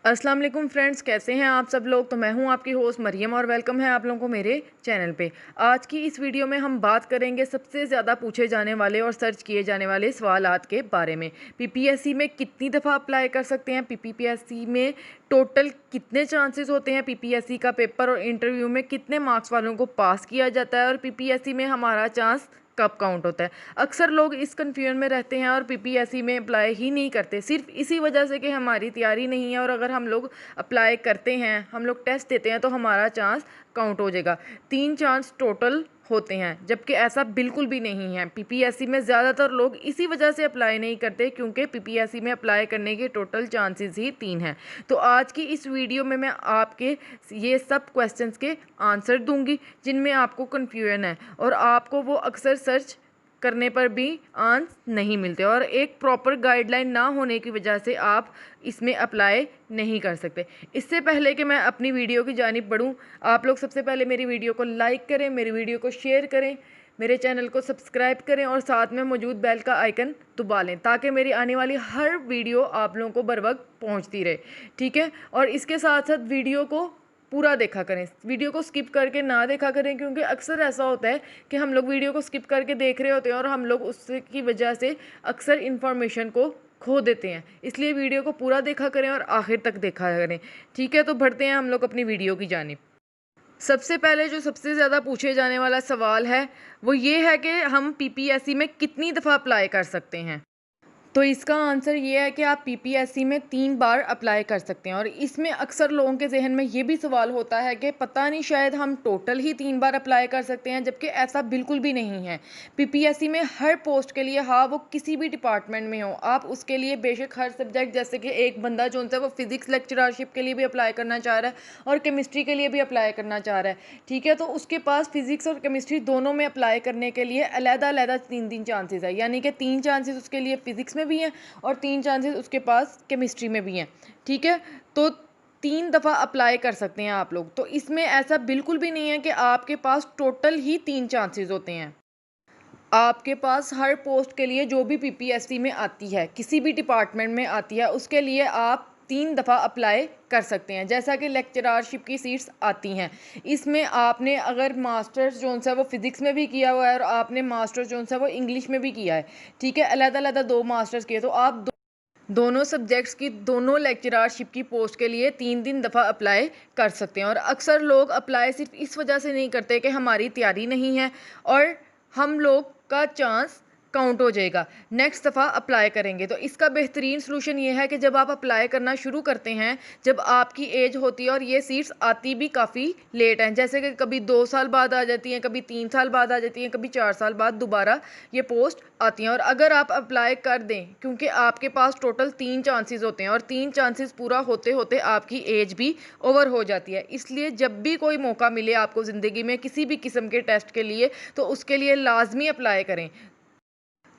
अस्सलाम वालेकुम फ्रेंड्स, कैसे हैं आप सब लोग। तो मैं हूं आपकी होस्ट मरियम और वेलकम है आप लोगों को मेरे चैनल पे। आज की इस वीडियो में हम बात करेंगे सबसे ज़्यादा पूछे जाने वाले और सर्च किए जाने वाले सवालात के बारे में। पीपीएससी में कितनी दफ़ा अप्लाई कर सकते हैं, पीपीएससी में टोटल कितने चांसेस होते हैं, पीपीएससी का पेपर और इंटरव्यू में कितने मार्क्स वालों को पास किया जाता है और पीपीएससी में हमारा चांस कब काउंट होता है। अक्सर लोग इस कन्फ्यूजन में रहते हैं और पीपीएससी में अप्लाई ही नहीं करते, सिर्फ इसी वजह से कि हमारी तैयारी नहीं है और अगर हम लोग अप्लाई करते हैं, हम लोग टेस्ट देते हैं तो हमारा चांस काउंट हो जाएगा। 3 चांस टोटल होते हैं, जबकि ऐसा बिल्कुल भी नहीं है। पीपीएससी में ज़्यादातर लोग इसी वजह से अप्लाई नहीं करते क्योंकि पीपीएससी में अप्लाई करने के टोटल चांसेस ही 3 हैं। तो आज की इस वीडियो में मैं आपके ये सब क्वेश्चंस के आंसर दूंगी जिनमें आपको कन्फ्यूजन है और आपको वो अक्सर सर्च करने पर भी आंसर नहीं मिलते और एक प्रॉपर गाइडलाइन ना होने की वजह से आप इसमें अप्लाई नहीं कर सकते। इससे पहले कि मैं अपनी वीडियो की जानिब बढ़ूं, आप लोग सबसे पहले मेरी वीडियो को लाइक करें, मेरी वीडियो को शेयर करें, मेरे चैनल को सब्सक्राइब करें और साथ में मौजूद बेल का आइकन दबा लें ताकि मेरी आने वाली हर वीडियो आप लोगों को बर वक्त पहुँचती रहे। ठीक है, और इसके साथ साथ वीडियो को पूरा देखा करें, वीडियो को स्किप करके ना देखा करें क्योंकि अक्सर ऐसा होता है कि हम लोग वीडियो को स्किप करके देख रहे होते हैं और हम लोग उसकी की वजह से अक्सर इन्फॉर्मेशन को खो देते हैं। इसलिए वीडियो को पूरा देखा करें और आखिर तक देखा करें। ठीक है, तो बढ़ते हैं हम लोग अपनी वीडियो की जानिब। सबसे पहले जो सबसे ज़्यादा पूछे जाने वाला सवाल है वो ये है कि हम पीपीएससी में कितनी दफ़ा अप्लाई कर सकते हैं। तो इसका आंसर ये है कि आप पीपीएससी में 3 बार अप्लाई कर सकते हैं और इसमें अक्सर लोगों के जहन में ये भी सवाल होता है कि पता नहीं शायद हम टोटल ही 3 बार अप्लाई कर सकते हैं, जबकि ऐसा बिल्कुल भी नहीं है। पीपीएससी में हर पोस्ट के लिए, हाँ वो किसी भी डिपार्टमेंट में हो, आप उसके लिए बेशक हर सब्जेक्ट, जैसे कि एक बंदा जो है वो फिजिक्स लेक्चरशिप के लिए भी अप्लाई करना चाह रहा है और केमिस्ट्री के लिए भी अप्लाई करना चाह रहा है। ठीक है, तो उसके पास फिजिक्स और केमिस्ट्री दोनों में अप्लाई करने के लिए अलग-अलग 3-3 चांसेस है, यानी कि 3 चांसेस उसके लिए फिजिक्स में भी हैं और 3 चांसेस उसके पास केमिस्ट्री में भी हैं। ठीक है, तो 3 दफ़ा अप्लाई कर सकते हैं आप लोग। तो इसमें ऐसा बिल्कुल भी नहीं है कि आपके पास टोटल ही 3 चांसेस होते हैं। आपके पास हर पोस्ट के लिए जो भी पीपीएससी में आती है, किसी भी डिपार्टमेंट में आती है, उसके लिए आप 3 दफ़ा अप्लाई कर सकते हैं। जैसा कि लेक्चररशिप की सीट्स आती हैं, इसमें आपने अगर मास्टर्स जो है वो फिज़िक्स में भी किया हुआ है और आपने मास्टर्स जो है वो इंग्लिश में भी किया है, ठीक है, अलग-अलग 2 मास्टर्स किए, तो आप दोनों सब्जेक्ट्स की दोनों लेक्चररशिप की पोस्ट के लिए 3 दफ़ा अप्लाई कर सकते हैं। और अक्सर लोग अप्लाई सिर्फ इस वजह से नहीं करते कि हमारी तैयारी नहीं है और हम लोग का चांस काउंट हो जाएगा, नेक्स्ट दफ़ा अप्लाई करेंगे। तो इसका बेहतरीन सलूशन ये है कि जब आप अप्लाई करना शुरू करते हैं, जब आपकी एज होती है, और ये सीट्स आती भी काफ़ी लेट हैं, जैसे कि कभी 2 साल बाद आ जाती हैं, कभी 3 साल बाद आ जाती हैं, कभी 4 साल बाद दोबारा ये पोस्ट आती हैं। और अगर आप अप्लाई कर दें, क्योंकि आपके पास टोटल 3 चांसेस होते हैं और 3 चांसेस पूरा होते होते आपकी एज भी ओवर हो जाती है, इसलिए जब भी कोई मौका मिले आपको ज़िंदगी में किसी भी किस्म के टेस्ट के लिए, तो उसके लिए लाजमी अप्लाई करें।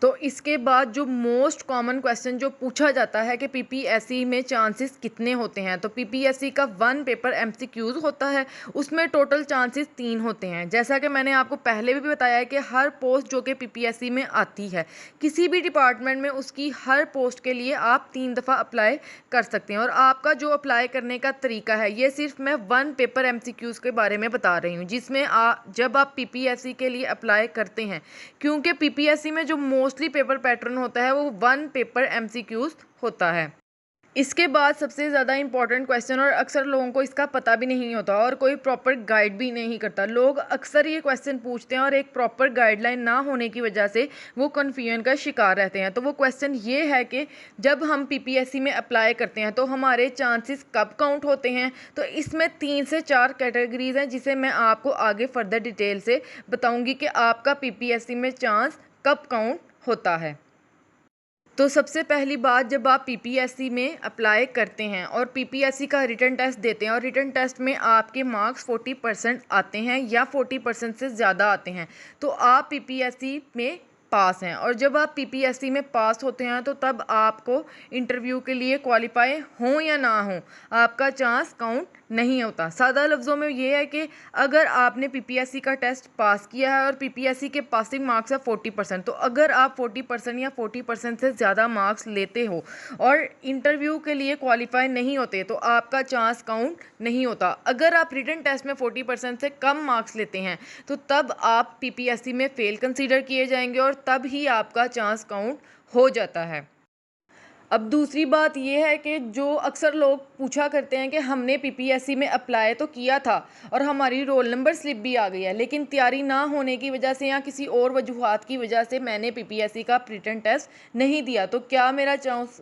तो इसके बाद जो मोस्ट कॉमन क्वेश्चन जो पूछा जाता है कि पीपीएससी में चांसेस कितने होते हैं, तो पीपीएससी का 1 पेपर एमसीक्यूज होता है, उसमें टोटल चांसेस 3 होते हैं। जैसा कि मैंने आपको पहले भी बताया है कि हर पोस्ट जो कि पीपीएससी में आती है, किसी भी डिपार्टमेंट में, उसकी हर पोस्ट के लिए आप 3 दफ़ा अप्लाई कर सकते हैं। और आपका जो अप्लाई करने का तरीका है, ये सिर्फ मैं 1 पेपर एमसीक्यूज के बारे में बता रही हूँ, जिसमें जब आप पीपीएससी के लिए अप्लाई करते हैं, क्योंकि पीपीएससी में जो मोस्टली पेपर पैटर्न होता है वो 1 पेपर एमसीक्यूज होता है। इसके बाद सबसे ज़्यादा इंपॉर्टेंट क्वेश्चन, और अक्सर लोगों को इसका पता भी नहीं होता और कोई प्रॉपर गाइड भी नहीं करता, लोग अक्सर ये क्वेश्चन पूछते हैं और एक प्रॉपर गाइडलाइन ना होने की वजह से वो कन्फ्यूजन का शिकार रहते हैं। तो वो क्वेश्चन ये है कि जब हम पीपीएससी में अप्लाई करते हैं तो हमारे चांसेस कब काउंट होते हैं। तो इसमें 3 से 4 कैटेगरीज हैं, जिसे मैं आपको आगे फर्दर डिटेल से बताऊँगी कि आपका पीपीएससी में चांस कब काउंट होता है। तो सबसे पहली बात, जब आप पीपीएससी में अप्लाई करते हैं और पीपीएससी का रिटन टेस्ट देते हैं और रिटन टेस्ट में आपके मार्क्स 40% आते हैं या 40% से ज़्यादा आते हैं, तो आप पीपीएससी में पास हैं। और जब आप पीपीएससी में पास होते हैं तो तब आपको इंटरव्यू के लिए क्वालिफाई हों या ना हों, आपका चांस काउंट नहीं होता। सादा लफ्ज़ों में ये है कि अगर आपने पीपीएससी का टेस्ट पास किया है और पीपीएससी के पासिंग मार्क्स है 40%, तो अगर आप 40% या 40% से ज़्यादा मार्क्स लेते हो और इंटरव्यू के लिए क्वालिफाई नहीं होते तो आपका चांस काउंट नहीं होता। अगर आप रिटन टेस्ट में 40% से कम मार्क्स लेते हैं तो तब आप पीपीएससी में फ़ेल कंसीडर किए जाएंगे और तब ही आपका चांस काउंट हो जाता है। अब दूसरी बात ये है कि जो अक्सर लोग पूछा करते हैं कि हमने पीपीएससी में अप्लाई तो किया था और हमारी रोल नंबर स्लिप भी आ गई है, लेकिन तैयारी ना होने की वजह से या किसी और वजूहात की वजह से मैंने पीपीएससी का रिटन टेस्ट नहीं दिया, तो क्या मेरा चांस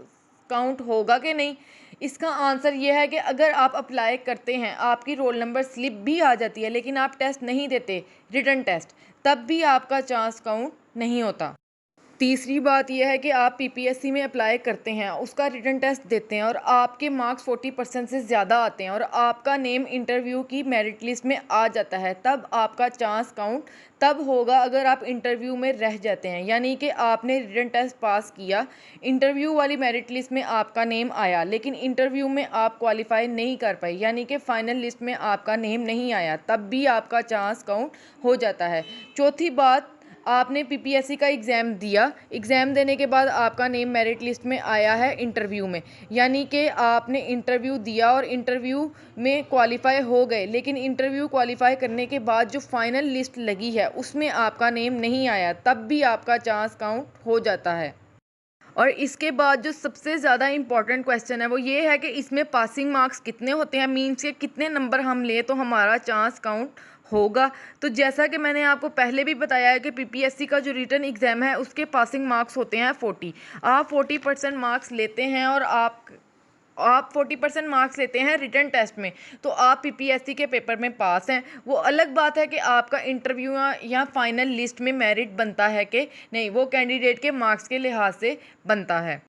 काउंट होगा कि नहीं? इसका आंसर ये है कि अगर आप अप्लाई करते हैं, आपकी रोल नंबर स्लिप भी आ जाती है, लेकिन आप टेस्ट नहीं देते रिटन टेस्ट, तब भी आपका चांस काउंट नहीं होता। तीसरी बात यह है कि आप पीपीएससी में अप्लाई करते हैं, उसका रिटन टेस्ट देते हैं और आपके मार्क्स 40% से ज़्यादा आते हैं और आपका नेम इंटरव्यू की मेरिट लिस्ट में आ जाता है, तब आपका चांस काउंट तब होगा अगर आप इंटरव्यू में रह जाते हैं। यानी कि आपने रिटन टेस्ट पास किया, इंटरव्यू वाली मेरिट लिस्ट में आपका नेम आया, लेकिन इंटरव्यू में आप क्वालिफाई नहीं कर पाए, यानी कि फ़ाइनल लिस्ट में आपका नेम नहीं आया, तब भी आपका चांस काउंट हो जाता है। चौथी बात, आपने पीपीएससी का एग्ज़ाम दिया, एग्ज़ाम देने के बाद आपका नेम मेरिट लिस्ट में आया है इंटरव्यू में, यानी कि आपने इंटरव्यू दिया और इंटरव्यू में क्वालिफाई हो गए, लेकिन इंटरव्यू क्वालिफाई करने के बाद जो फाइनल लिस्ट लगी है उसमें आपका नेम नहीं आया, तब भी आपका चांस काउंट हो जाता है। और इसके बाद जो सबसे ज़्यादा इम्पॉर्टेंट क्वेश्चन है वो ये है कि इसमें पासिंग मार्क्स कितने होते हैं, मीन्स के कितने नंबर हम ले तो हमारा चांस काउंट होगा। तो जैसा कि मैंने आपको पहले भी बताया है कि पीपीएससी का जो रिटन एग्ज़ाम है उसके पासिंग मार्क्स होते हैं 40। आप 40% मार्क्स लेते हैं और आप 40% मार्क्स लेते हैं रिटन टेस्ट में, तो आप पीपीएससी के पेपर में पास हैं। वो अलग बात है कि आपका इंटरव्यू या फाइनल लिस्ट में मेरिट बनता है कि नहीं, वो कैंडिडेट के मार्क्स के लिहाज से बनता है।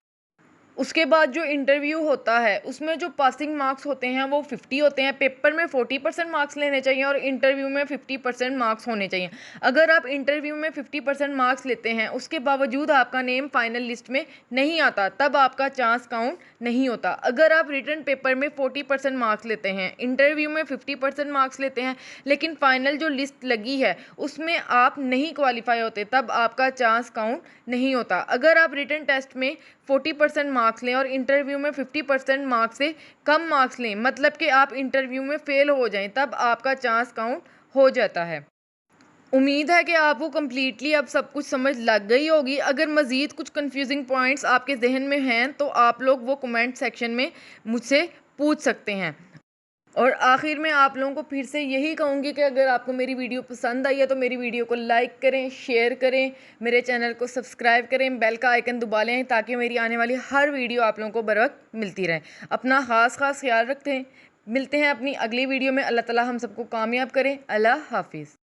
उसके बाद जो इंटरव्यू होता है उसमें जो पासिंग मार्क्स होते हैं वो 50 होते हैं। पेपर में 40% मार्क्स लेने चाहिए और इंटरव्यू में 50% मार्क्स होने चाहिए। अगर आप इंटरव्यू में 50% मार्क्स लेते हैं उसके बावजूद आपका नेम फाइनल लिस्ट में नहीं आता, तब आपका चांस काउंट नहीं होता। अगर आप रिटन पेपर में 40% मार्क्स लेते हैं, इंटरव्यू में 50% मार्क्स लेते हैं, लेकिन फाइनल जो लिस्ट लगी है उसमें आप नहीं क्वालिफाई होते, तब आपका चांस काउंट नहीं होता। अगर आप रिटन टेस्ट में 40% मार्क्स लें और इंटरव्यू में 50% मार्क्स से कम मार्क्स लें, मतलब कि आप इंटरव्यू में फ़ेल हो जाएं, तब आपका चांस काउंट हो जाता है। उम्मीद है कि आपको कम्प्लीटली अब सब कुछ समझ लग गई होगी। अगर मज़ीद कुछ कन्फ्यूजिंग पॉइंट्स आपके जहन में हैं तो आप लोग वो कमेंट सेक्शन में मुझसे पूछ सकते हैं। और आखिर में आप लोगों को फिर से यही कहूँगी कि अगर आपको मेरी वीडियो पसंद आई है तो मेरी वीडियो को लाइक करें, शेयर करें, मेरे चैनल को सब्सक्राइब करें, बेल का आइकन दबा लें ताकि मेरी आने वाली हर वीडियो आप लोगों को बर वक्त मिलती रहे। अपना ख़ास ख्याल रखते हैं। मिलते हैं अपनी अगली वीडियो में। अल्लाह ताला हम सबको कामयाब करें। अल्लाह हाफिज़।